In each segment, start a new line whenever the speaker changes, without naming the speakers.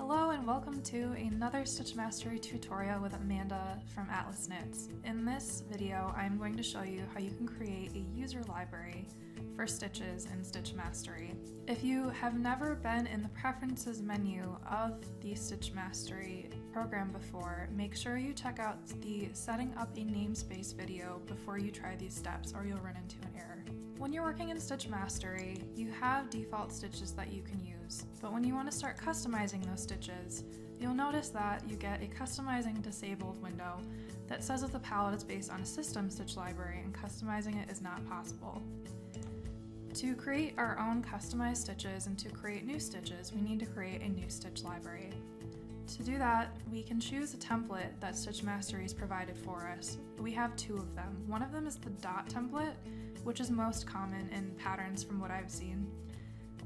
Hello and welcome to another Stitchmastery tutorial with Amanda from Atlas Knits. In this video, I'm going to show you how you can create a user library for stitches in Stitchmastery. If you have never been in the preferences menu of the Stitchmastery program before, make sure you check out the setting up a namespace video before you try these steps or you'll run into an error. When you're working in Stitchmastery, you have default stitches that you can use, but when you want to start customizing those stitches, you'll notice that you get a customizing disabled window that says that the palette is based on a system stitch library and customizing it is not possible. To create our own customized stitches and to create new stitches, we need to create a new stitch library. To do that, we can choose a template that Stitchmastery has provided for us. We have two of them. One of them is the dot template, which is most common in patterns from what I've seen.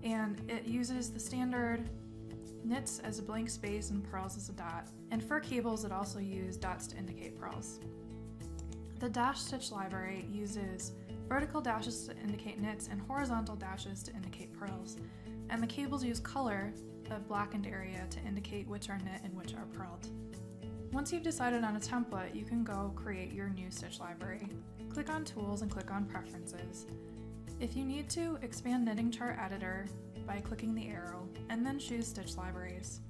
And it uses the standard knits as a blank space and purls as a dot. And for cables, it also uses dots to indicate purls. The dash stitch library uses vertical dashes to indicate knits and horizontal dashes to indicate purls. And the cables use color, a blackened area, to indicate which are knit and which are purled. Once you've decided on a template, you can go create your new stitch library. Click on Tools and click on Preferences. If you need to, expand Knitting Chart Editor by clicking the arrow, and then choose Stitch Libraries.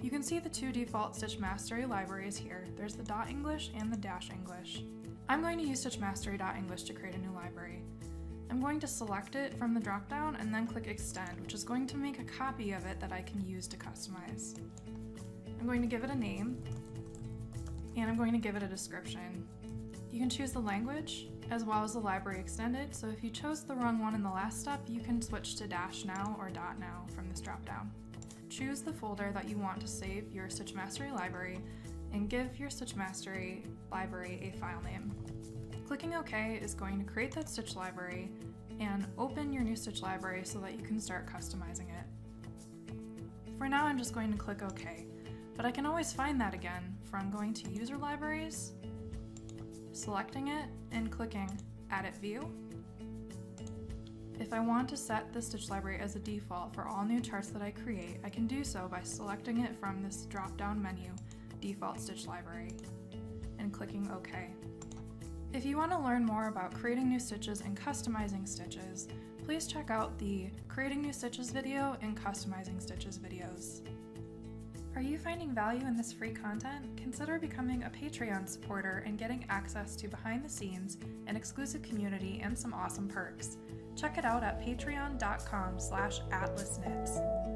You can see the two default Stitchmastery libraries here. There's the Dot English and the Dash English. I'm going to use Stitchmastery.English to create a new library. I'm going to select it from the dropdown and then click Extend, which is going to make a copy of it that I can use to customize. I'm going to give it a name, and I'm going to give it a description. You can choose the language as well as the library extended, so if you chose the wrong one in the last step, you can switch to Dash Now or Dot Now from this dropdown. Choose the folder that you want to save your Stitchmastery library and give your Stitchmastery library a file name. Clicking OK is going to create that stitch library and open your new stitch library so that you can start customizing it. For now, I'm just going to click OK, but I can always find that again from going to User Libraries, selecting it, and clicking Edit View. If I want to set the stitch library as a default for all new charts that I create, I can do so by selecting it from this drop-down menu, Default Stitch Library, and clicking OK. If you want to learn more about creating new stitches and customizing stitches, please check out the Creating New Stitches video and Customizing Stitches videos. Are you finding value in this free content? Consider becoming a Patreon supporter and getting access to behind the scenes, an exclusive community, and some awesome perks. Check it out at patreon.com/atlasknits.